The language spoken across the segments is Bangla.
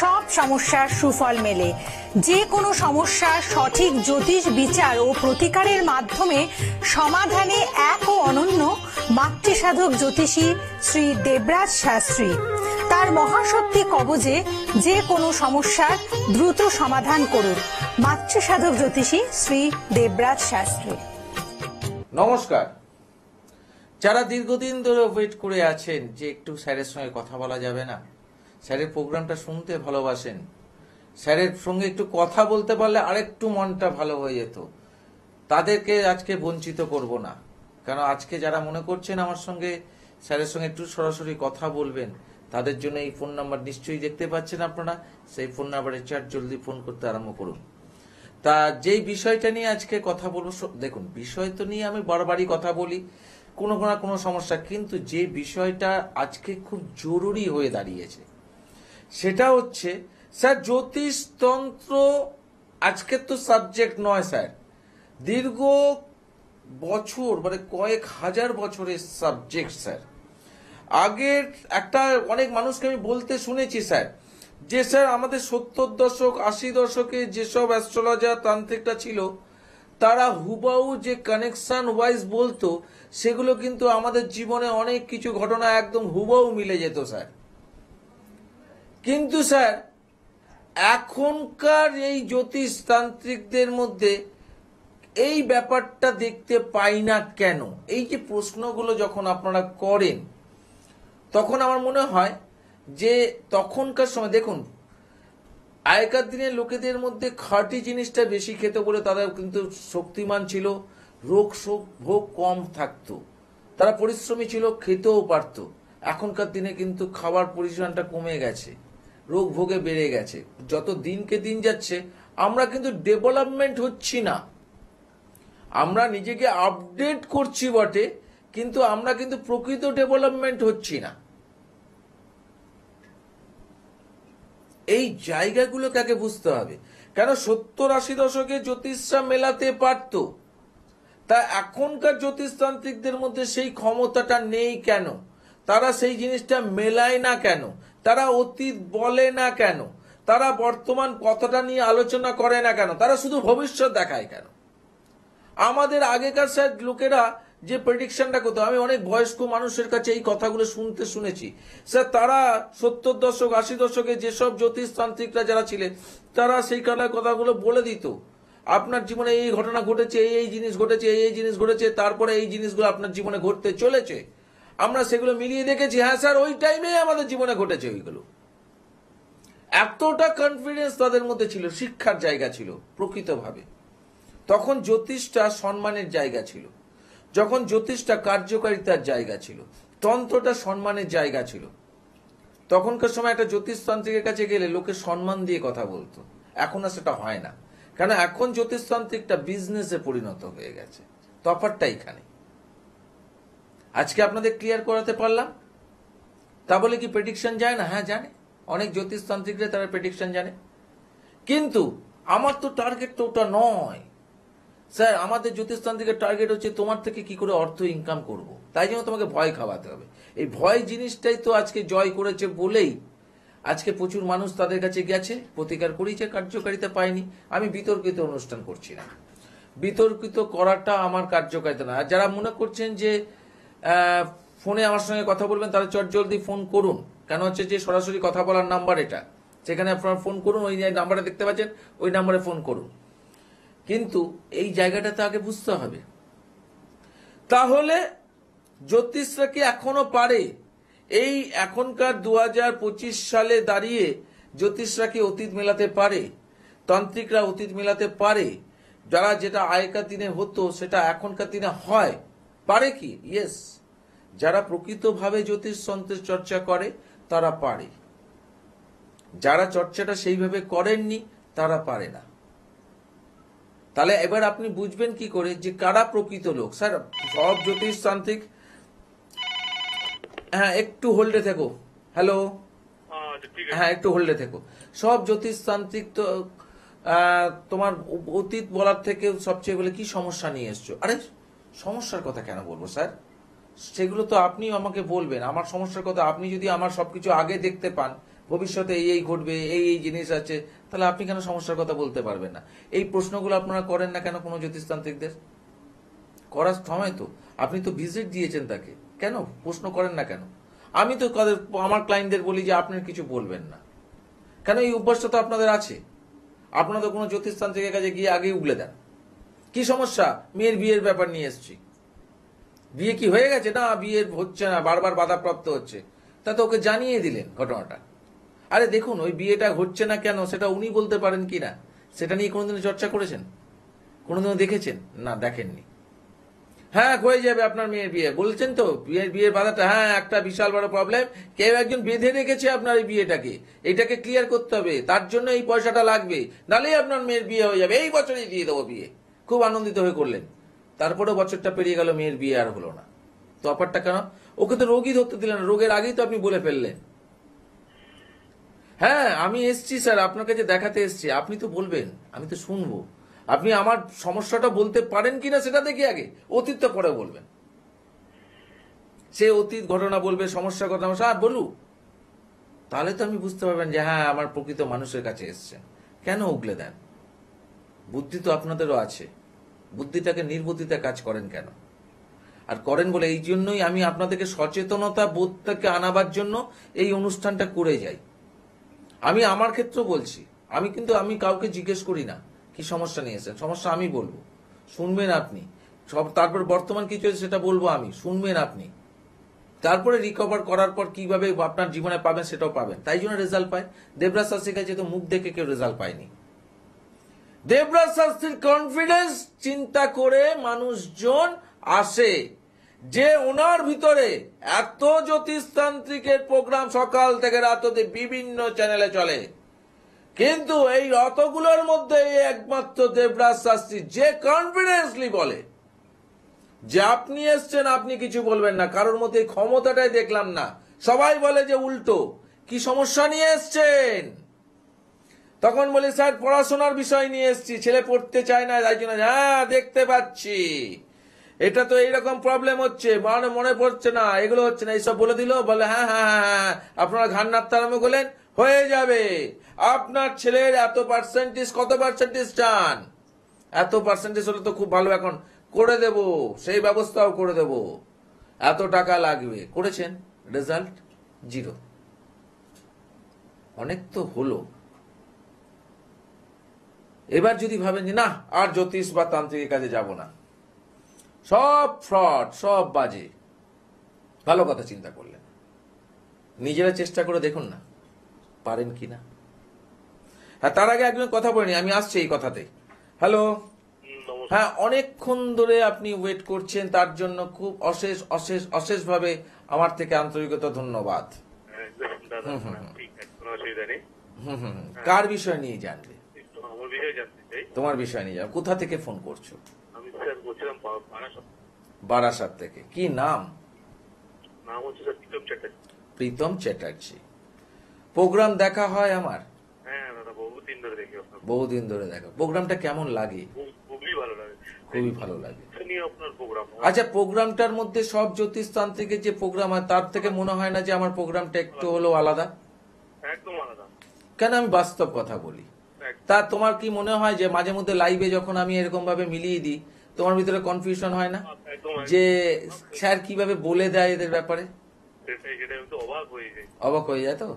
সব সমস্যার সুফল মেলে। যে কোনো সমস্যার সঠিক জ্যোতিষ বিচার ও প্রতিকারের মাধ্যমে সমাধানে এক ও অনন্য মাতৃসাধক জ্যোতিষী শ্রী দেবরাজ শাস্ত্রী। তার মহাশক্তি কবজে যে কোনো সমস্যার দ্রুত সমাধান করুন। মাতৃসাধক জ্যোতিষী শ্রী দেবরাজ শাস্ত্রী। নমস্কার। যারা দীর্ঘদিন ধরে ওয়েট করে আছেন যে একটু স্যারের সঙ্গে কথা বলা যাবে না, স্যারের প্রোগ্রামটা শুনতে ভালোবাসেন, স্যারের সঙ্গে একটু কথা বলতে পারলে আরেকটু মনটা ভালো হয়ে যেত, তাদেরকে আজকে বঞ্চিত করব না। কারণ আজকে যারা মনে করছেন আমার সঙ্গে স্যারের সঙ্গে একটু সরাসরি কথা বলবেন, তাদের জন্য এই ফোন নাম্বার নিশ্চয়ই দেখতে পাচ্ছেন আপনারা। সেই ফোন নাম্বারে জলদি ফোন করতে আরম্ভ করুন। তা যেই বিষয়টা নিয়ে আজকে কথা বলবো, দেখুন বিষয় তো নিয়ে আমি বারবারই কথা বলি, কোনো না কোনো সমস্যা, কিন্তু যে বিষয়টা আজকে খুব জরুরি হয়ে দাঁড়িয়েছে সেটা হচ্ছে স্যার জ্যোতিষতন্ত্র আজকের তো সাবজেক্ট নয় স্যার, দীর্ঘ বছর মানে কয়েক হাজার বছরের সাবজেক্ট স্যার। আগের একটা অনেক মানুষকে আমি বলতে শুনেছি স্যার যে স্যার আমাদের 70 দশক 80 দশকে যেসব অ্যাস্ট্রোলজার তান্ত্রিকটা ছিল তারা হুবাহু যে কানেকশন ওয়াইজ বলতো সেগুলো কিন্তু আমাদের জীবনে অনেক কিছু ঘটনা একদম হুবাহু মিলে যেত স্যার। কিন্তু স্যার এখনকার এই জ্যোতিষ তান্ত্রিকদের মধ্যে এই ব্যাপারটা দেখতে পাই না কেন? এই যে প্রশ্নগুলো যখন আপনারা করেন তখন আমার মনে হয় যে তখনকার সময় দেখুন আগেকার দিনের লোকেদের মধ্যে খাঁটি জিনিসটা বেশি খেতে বলে তারা কিন্তু শক্তিমান ছিল, রোগ শোক ভোগ কম থাকতো, তারা পরিশ্রমী ছিল, খেতেও পারত। এখনকার দিনে কিন্তু খাবার পরিমাণটা কমে গেছে, রোগ ভোগে বেড়ে গেছে। যত দিনকে দিন যাচ্ছে আমরা কিন্তু ডেভেলপমেন্ট হচ্ছি না, আমরা নিজেকে আপডেট করছি বটে, কিন্তু আমরা কিন্তু প্রকৃত ডেভেলপমেন্ট হচ্ছি না। এই জায়গাগুলো কাকে বুঝতে হবে। কেন 70-80 দশকে জ্যোতিষরা মেলাতে পারত, তা এখনকার জ্যোতিষতান্ত্রিকদের মধ্যে সেই ক্ষমতাটা নেই কেন? তারা সেই জিনিসটা মেলায় না কেন? তারা অতীত বলে না কেন? তারা বর্তমান কথাটা নিয়ে আলোচনা করে না কেন? তারা শুধু ভবিষ্যৎ দেখায় কেন? আমাদের আগেকার স্যার লোকেরা যে প্রেডিকশনটা করতো, আমি অনেক বয়স্ক মানুষের কাছে এই কথাগুলো শুনেছি স্যার, তারা 70 দশক 80 দশকে যেসব জ্যোতিষতান্ত্রিকরা যারা ছিলেন তারা সেই কথাগুলো বলে দিত, আপনার জীবনে এই ঘটনা ঘটেছে, এই জিনিস ঘটেছে, এই জিনিস ঘটেছে, তারপরে এই জিনিসগুলো আপনার জীবনে ঘটতে চলেছে। আমরা সেগুলো মিলিয়ে দেখেছি, হ্যাঁ স্যার ওই টাইমে আমাদের জীবনে ঘটেছে ওইগুলো। এতটা কনফিডেন্স তাদের মধ্যে ছিল, শিক্ষার জায়গা ছিল প্রকৃতভাবে। তখন জ্যোতিষটা সম্মানের জায়গা ছিল, যখন জ্যোতিষটা কার্যকারিতার জায়গা ছিল, তন্ত্রটা সম্মানের জায়গা ছিল। তখনকার সময় একটা জ্যোতিষতান্ত্রিকের কাছে গেলে লোকে সম্মান দিয়ে কথা বলতো, এখন আর সেটা হয় না। কারণ এখন জ্যোতিষতান্ত্রিকটা বিজনেসে পরিণত হয়ে গেছে। তফাৎটা এখানে। আজকে আপনাদের ক্লিয়ার করাতে পারলাম। তা বলে কি প্রেডিকশন যায় না? হ্যাঁ জানে, অনেক জ্যোতিষতান্ত্রিকরা তারা প্রেডিকশন জানে, কিন্তু আমার তো টার্গেট তো ওটা নয় স্যার। আমাদের জ্যোতিষতান্ত্রিকের টার্গেট হচ্ছে তোমার থেকে কি করে অর্থ ইনকাম করব, তাই জন্য তোমাকে ভয় খাওয়াতে হবে। এই ভয় জিনিসটাই তো আজকে জয় করেছে বলেই আজকে প্রচুর মানুষ তাদের কাছে গেছে, প্রতিকার করেছে, কার্যকারিতা পায়নি। আমি বিতর্কিত অনুষ্ঠান করছি না, বিতর্কিত করাটা আমার কার্যকারিতা না। আর যারা মনে করছেন যে ফোনে আমার সঙ্গে কথা বলবেন তারা জলদি ফোন করুন। কেন হচ্ছে যে সরাসরি কথা বলার নাম্বার এটা, সেখানে আপনারা ফোন করুন, ওই নাম্বারে দেখতে পাচ্ছেন ওই নাম্বারে ফোন করুন। কিন্তু এই জায়গাটা তো আগে বুঝতে হবে। তাহলে জ্যোতিষরা কি এখনো পারে? এই এখনকার 2025 সালে দাঁড়িয়ে জ্যোতিষরা কি অতীত মেলাতে পারে? তান্ত্রিকরা অতীত মেলাতে পারে? যারা যেটা আগেকার দিনে হতো সেটা এখনকার দিনে হয়, পারে কি? ইয়েস, যারা প্রকৃতভাবে জ্যোতিষ তন্ত্রের চর্চা করে তারা পারে। যারা চর্চাটা সেইভাবে করেননি তারা পারে না। তাহলে এবার আপনি বুঝবেন কি করে যে কারা প্রকৃত লোক? স্যার সব জ্যোতিষ তান্ত্রিক, হ্যাঁ একটু হোল্ডে থেকো, হ্যালো, হ্যাঁ একটু হোল্ডে থেকো। সব জ্যোতিষ তান্ত্রিক তো তোমার অতীত বলার থেকে সবচেয়ে বলে কি সমস্যা নিয়ে এসছো? আরে সমস্যার কথা কেন বলবো স্যার? সেগুলো তো আপনি আমাকে বলবেন। আমার সমস্যার কথা আপনি যদি আমার সবকিছু আগে দেখতে পান ভবিষ্যতে এই ঘটবে, এই জিনিস আছে, তাহলে আপনি কেন সমস্যার কথা বলতে পারবেন না? এই প্রশ্নগুলো আপনারা করেন না কেন কোনো জ্যোতিষতান্ত্রিকদের? করার সময় তো আপনি তো ভিজিট দিয়েছেন তাকে, কেন প্রশ্ন করেন না কেন? আমি তো আমার ক্লায়েন্টদের বলি যে আপনার কিছু বলবেন না কেন? এই অভ্যাসটা তো আপনাদের আছে। আপনারা তো কোনো জ্যোতিষতান্ত্রিকের কাছে গিয়ে আগেই উগলে দেন। কি সমস্যা? মেয়ের বিয়ের ব্যাপার নিয়ে এসছি। বিয়ে কি হয়ে গেছে? না, বিয়ে হচ্ছে না, বারবার বাধাপ্রাপ্ত হচ্ছে। তা তো ওকে জানিয়ে দিলেন ঘটনাটা। আরে দেখুন, ওই বিয়েটা হচ্ছে না কেন সেটা উনি বলতে পারেন কি না, সেটা নিয়ে কোনোদিনও চর্চা করেছেন? কোনোদিনও দেখেছেন? না, দেখেননি। হ্যাঁ, হয়ে যাবে আপনার মেয়ের বিয়ে বলছেন তো, বিয়ের বাধাটা, হ্যাঁ একটা বিশাল বড় প্রবলেম। কেউ একজন বেঁধে রেখেছে আপনার এই বিয়েটাকে, এটাকে ক্লিয়ার করতে হবে, তার জন্য এই পয়সাটা লাগবে, নাহলেই আপনার মেয়ের বিয়ে হয়ে যাবে, এই বছরই দিয়ে দেবো বিয়ে। খুব আনন্দিত হয়ে করলেন, তারপরে বছরটা পেরিয়ে গেল, মেয়ের বিয়ে আর হলো না। তো অফারটা কেন? ওকে তো রোগই ধরতে দিলেন না, রোগের আগেই তো আপনি বলে ফেললেন। হ্যাঁ, আমি এসছি স্যার, আপনার কাছে দেখাতে এসছি, আপনি তো বলবেন, আমি তো শুনবো। আপনি আমার সমস্যাটা বলতে পারেন কিনা সেটা দেখি আগে, অতীতটা পরে বলবেন। সে অতীত ঘটনা বলবে, সমস্যার কথা বলুক, তাহলে তো আমি বুঝতে পারবেন যে হ্যাঁ আমার প্রকৃত মানুষের কাছে এসছেন। কেন উগলে দেন? বুদ্ধি তো আপনাদেরও আছে, বুদ্ধিটাকে নির্বুদ্ধিতে কাজ করেন কেন? আর করেন বলে এই জন্যই আমি আপনাদেরকে সচেতনতা বোধটাকে আনাবার জন্য এই অনুষ্ঠানটা করে যাই। আমি আমার ক্ষেত্রে বলছি, আমি কাউকে জিজ্ঞেস করি না কি সমস্যা নিয়েছেন, সমস্যা আমি বলবো, শুনবেন আপনি সব, তারপর বর্তমান কি চলছে সেটা বলবো আমি, শুনবেন আপনি, তারপরে রিকভার করার পর কিভাবে আপনার জীবনে পাবেন সেটাও পাবেন। তাই জন্য রেজাল্ট পায়। দেবরাজ শাস্ত্রীর কাছে তো মুখ দেখে কেউ রেজাল্ট পায়নি। দেবরাজ শাস্ত্রীর কনফিডেন্স চিন্তা করে মানুষজন আসে, যে ওনার ভিতরে এত জ্যোতিষতান্ত্রিকের প্রোগ্রাম সকাল থেকে রাত অবধি বিভিন্ন চ্যানেলে চলে, কিন্তু এই অতগুলোর মধ্যে একমাত্র দেবরাজ শাস্ত্রী যে কনফিডেন্সলি বলে যে আপনি এসছেন, আপনি কিছু বলবেন না, কারোর মধ্যে এই ক্ষমতাটাই দেখলাম না। সবাই বলে যে উল্টো, কি সমস্যা নিয়ে এসছেন? তখন বলি স্যার পড়াশোনার বিষয় নিয়ে এসছি, ছেলে পড়তে চায় না, তাই জন্য। হ্যাঁ দেখতে পাচ্ছি, এটা তো এইরকম প্রবলেম হচ্ছে, মনে পড়ছে না, এগুলো হচ্ছে না, এইসব বলে দিল। বলে হ্যাঁ হ্যাঁ হ্যাঁ, আপনারা ঘাড় নাড়তে আরম্ভ করলেন, হয়ে যাবে। আপনার ছেলের এত পার্সেন্টেজ, কত পার্সেন্টেজ চান? এত পার্সেন্টেজ হলে তো খুব ভালো, এখন করে দেব, সেই ব্যবস্থাও করে দেব, এত টাকা লাগবে। করেছেন, রেজাল্ট জিরো। অনেক তো হলো। এবার যদি ভাবেন যে না আর জ্যোতিষ বা তান্ত্রিকের কাছে যাব না, সব ফ্রড, সব বাজে, ভালো কথা চিন্তা করলেন। নিজেরা চেষ্টা করে দেখুন না পারেন কিনা। হ্যাঁ, তার আগে একজন কথা বলিনি, আমি আসছি এই কথাতে। হ্যালো, হ্যাঁ, অনেকক্ষণ ধরে আপনি ওয়েট করছেন, তার জন্য খুব অশেষ অশেষ অশেষ ভাবে আমার থেকে আন্তরিকতা ধন্যবাদ। কার বিষয় নিয়ে জানবে? তোমার বিষয় নিয়ে যাও। কোথা থেকে ফোন করছো? বারাসাত থেকে। কি নাম? প্রীতম চ্যাটার্জি। প্রোগ্রাম দেখা হয় আমার? বহুদিন ধরে দেখো। প্রোগ্রামটা কেমন লাগে? খুবই ভালো লাগে। আচ্ছা, প্রোগ্রামটার মধ্যে সব জ্যোতিষতান্ত্রিকের যে প্রোগ্রাম হয় তার থেকে মনে হয় না যে আমার প্রোগ্রামটা একটু হলেও আলাদা? একদম আলাদা। কেন, আমি বাস্তব কথা বলি। তা তোমার কি মনে হয় যে মাঝে মধ্যে লাইভে যখন আমি এরকম ভাবে মিলিয়ে দিই, তোমার ভিতরে কনফিউশন হয় না যে স্যার কিভাবে বলে দেয় এদের ব্যাপারে? অবাক হয়ে যায় তো।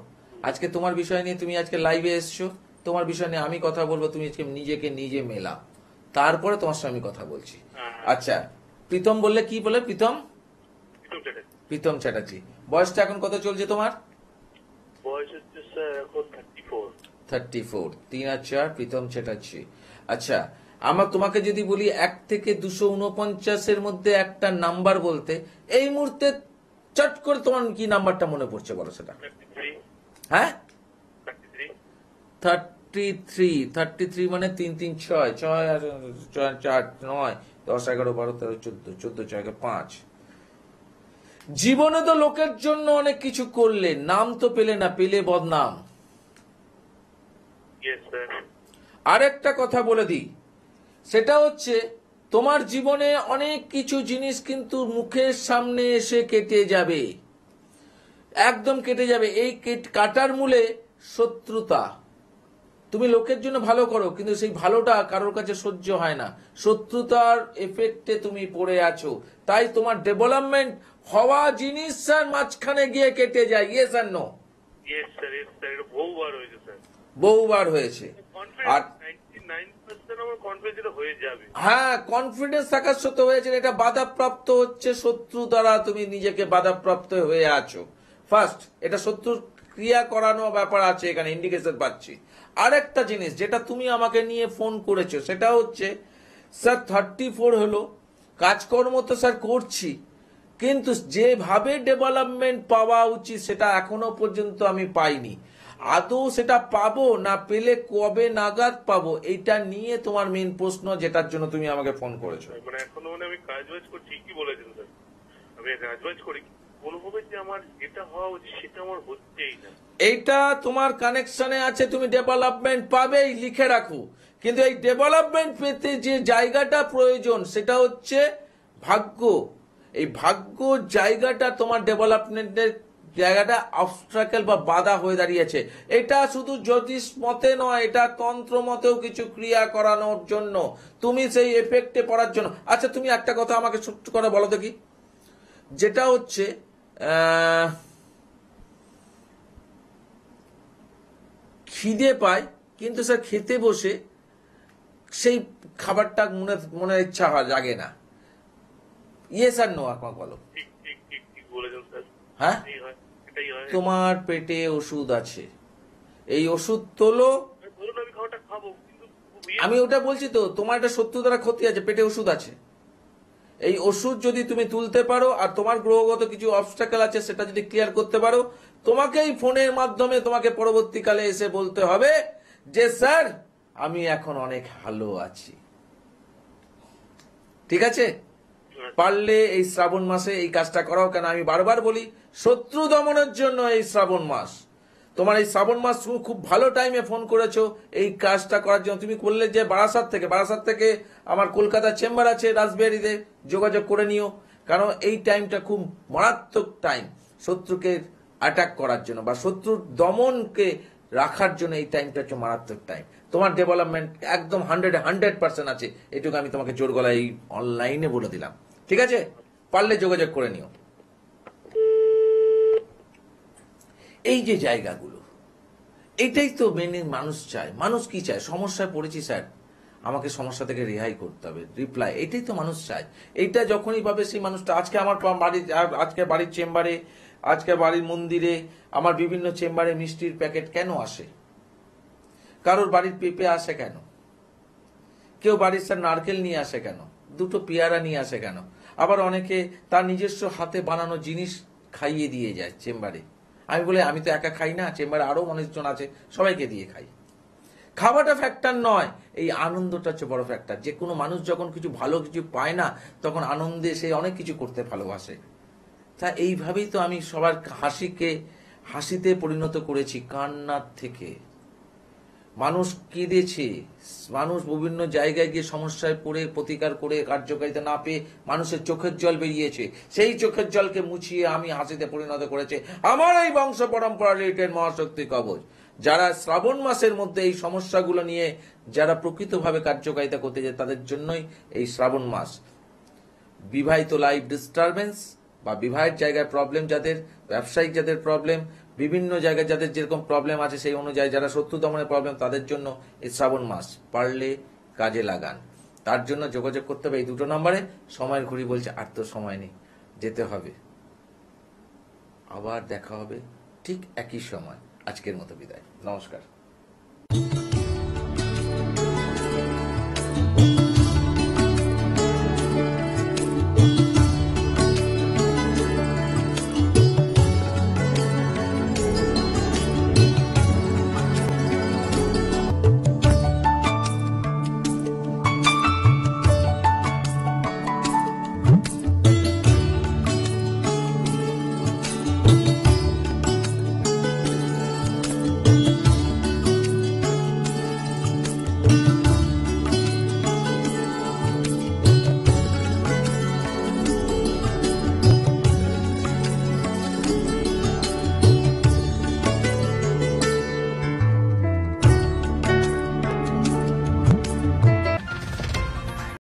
আজকে তোমার বিষয় নিয়ে তুমি আজকে লাইভে এসছো, তোমার বিষয় নিয়ে আমি কথা বলবো, তুমি আজকে নিজেকে নিজে মেলা, তারপরে তোমার সঙ্গে আমি কথা বলছি। আচ্ছা, প্রীতম বললে কি বলে? প্রীতম চ্যাটার্জি। বয়সটা এখন কত চলছে তোমার? বয়স হচ্ছে স্যার এখন 34। 3 আর 4, প্রীতম চ্যাটার্জি। আচ্ছা, আমার তোমাকে যদি বলি 1 থেকে 249 মধ্যে একটা নাম্বার বলতে, এই মুহূর্তে চট করে তোমার কি নাম্বারটা মনে পড়ছে বলো সেটা? হ্যাঁ, 33 মানে 3 3 6 6 আর 4 9 10 11 12 13 14 14 6 5। জীবনে তো লোকের জন্য অনেক কিছু করলে, নাম তো পেলে না, পেলে বদনাম। আরেকটা কথা বলে দিই, সেটা হচ্ছে তোমার জীবনে অনেক কিছু জিনিস কিন্তু মুখের সামনে এসে কেটে যাবে, একদম কেটে যাবে। এই কাটার মূলে শত্রুতা। তুমি লোকের জন্য ভালো করো, কিন্তু সেই ভালোটা কারোর কাছে সহ্য হয় না। শত্রুতার এফেক্টে তুমি পড়ে আছো, তাই তোমার ডেভেলপমেন্ট হওয়া জিনিসটার মাঝখানে গিয়ে কেটে যায়। ইয়েস আর নো? ইয়েস স্যার, এটা বহুবার হয়েছে স্যার। বহুবার হয়েছে। আর 99% আমার কনফিডেন্স এটা হয়ে যাবে। হ্যাঁ, কনফিডেন্স থাকার সত্ত্বেও হয়েছে, এটা বাধাপ্রাপ্ত হচ্ছে শত্রু দ্বারা। তুমি নিজেকে বাধাপ্রাপ্ত হয়ে আছো। ফার্স্ট, এটা শত্রুর ক্রিয়া করানো ব্যাপার আছে, এখানে ইন্ডিকেশন পাচ্ছি। আরেকটা জিনিস যেটা তুমি আমাকে নিয়ে ফোন করেছো, সেটা হচ্ছে স্যার 34 হলো, কাজকর্ম তো স্যার করছি, কিন্তু যেভাবে ডেভেলপমেন্ট পাওয়া উচিত সেটা এখনো পর্যন্ত আমি পাইনি। আদৌ সেটা পাবো না পেলে কবে নাগাদ পাবো, এইটা নিয়ে তোমার মেইন প্রশ্ন, যেটার জন্য তুমি আমাকে ফোন করেছো। মানে এখনো আমি কাজ বাজ করছি, ঠিকই বলেছেন স্যার, আমি কাজ বাজ করি, কোনোভাবে যে আমার যেটা হওয়া উচিত সেটা আমার হচ্ছেই না। এইটা তোমার কানেকশনে আছে, তুমি ডেভেলপমেন্ট পাবেই, লিখে রাখো। কিন্তু এই ডেভেলপমেন্ট পেতে যে জায়গাটা প্রয়োজন সেটা হচ্ছে ভাগ্য। এই ভাগ্য জায়গাটা তোমার ডেভেলপমেন্টের জায়গাটা অবস্ট্রাকেল বা বাধা হয়ে দাঁড়িয়েছে। এটা শুধু জ্যোতিষ মতে নয়, এটা তন্ত্র মতেও কিছু ক্রিয়া করানোর জন্য, তুমি সেই এফেক্টে পড়ার জন্য। আচ্ছা, তুমি একটা কথা আমাকে ছোট্ট করে বলো তো কি, যেটা হচ্ছে খিদে পায়, কিন্তু স্যার খেতে বসে সেই খাবারটা মনের ইচ্ছা জাগে না। ইয়েস আর নো আমাকে বলো। ঠিক ঠিক ঠিক ঠিক বলেছেন স্যার। হ্যাঁ, এটাই হয়, এটাই হয়। তোমার পেটে ওষুধ আছে, এই ওষুধ তোলো। ধরুন আমি খাবারটা খাবো, কিন্তু আমি ওটা বলছি তো, তোমার একটা শত্রু দ্বারা ক্ষতি আছে, পেটে ওষুধ আছে। এই ওষুধ যদি তুমি তুলতে পারো, আর তোমার গ্রহগত কিছু অবস্টাকেল আছে সেটা যদি ক্লিয়ার করতে পারো, তোমাকেই ফোনের মাধ্যমে তোমাকে পরবর্তীকালে এসে বলতে হবে যে স্যার আমি এখন অনেক ভালো আছি। ঠিক আছে? পারলে এই শ্রাবণ মাসে এই কাজটা করাও। কেন আমি বারবার বলি, শত্রু দমনের জন্য এই শ্রাবণ মাস। তোমার এই শ্রাবণ মাস তুমি খুব ভালো টাইমে ফোন করেছো এই কাজটা করার জন্য। তুমি করলে যে বারাসাত থেকে আমার কলকাতার চেম্বার আছে রাজবিহারীতে, যোগাযোগ করে নিও। কারণ এই টাইমটা খুব মারাত্মক টাইম শত্রুকে অ্যাটাক করার জন্য বা শত্রুর দমনকে রাখার জন্য। এই টাইমটা হচ্ছে মারাত্মক টাইম। তোমার ডেভেলপমেন্ট একদম 100% আছে, এটুকু আমি তোমাকে জোর গলায় এই অনলাইনে বলে দিলাম। ঠিক আছে? পারলে যোগাযোগ করে নিও। এই যে জায়গাগুলো, এটাই তো মেনে মানুষ চায়। মানুষ কি চায়? সমস্যায় পড়েছি স্যার, আমাকে সমস্যা থেকে রেহাই করতে হবে, রিপ্লাই। এটাই তো মানুষ চায়। এইটা যখনই পাবে সেই মানুষটা, আজকে আমার আজকে বাড়ির চেম্বারে, আজকে বাড়ির মন্দিরে, আমার বিভিন্ন চেম্বারে মিষ্টির প্যাকেট কেন আসে? কারোর বাড়ির পেঁপে আসে কেন? কেউ বাড়ির স্যার নারকেল নিয়ে আসে কেন? দুটো পেয়ারা নিয়ে আসে কেন? আবার অনেকে তার নিজস্ব হাতে বানানো জিনিস খাইয়ে দিয়ে যায় চেম্বারে। আমি বলি আমি তো একা খাই না, চেম্বারে আরো অনেকজন আছে, সবাইকে দিয়ে খাই। খাওয়াটা ফ্যাক্টর নয়, এই আনন্দটা হচ্ছে বড় ফ্যাক্টর। যে কোনো মানুষ যখন কিছু ভালো কিছু পায় না, তখন আনন্দে সে অনেক কিছু করতে ভালোবাসে। তা এইভাবেই তো আমি সবার হাসিতে পরিণত করেছি। কান্নার থেকে মানুষ কেঁদেছে, মানুষ বিভিন্ন জায়গায় গিয়ে সমস্যায় পড়ে প্রতিকার করে কার্যকারিতা না পেয়ে মানুষের চোখের জল বেরিয়েছে। সেই চোখের জলকে মুছিয়ে আমি হাসিতে পরিণত করেছে আমার এই বংশ পরম্পরা রিলেটেড মহাশক্তি কবচ। যারা শ্রাবণ মাসের মধ্যে এই সমস্যাগুলো নিয়ে যারা প্রকৃতভাবে কার্যকারিতা করতে যায়, তাদের জন্যই এই শ্রাবণ মাস। বিবাহিত লাইফ ডিস্টারবেন্স বা বিবাহের জায়গায় প্রবলেম যাদের, ব্যবসায়িক যাদের প্রবলেম, বিভিন্ন জায়গায় যাদের যেরকম প্রবলেম আছে সেই অনুযায়ী যারা শত্রু দমনের প্রবলেম, তাদের জন্য এই শ্রাবণ মাস পারলে কাজে লাগান। তার জন্য যোগাযোগ করতে হবে এই দুটো নম্বরে। সময়ের ঘড়ি বলছে আর তো সময় নেই, যেতে হবে। আবার দেখা হবে ঠিক একই সময়। আজকের মতো বিদায়, নমস্কার।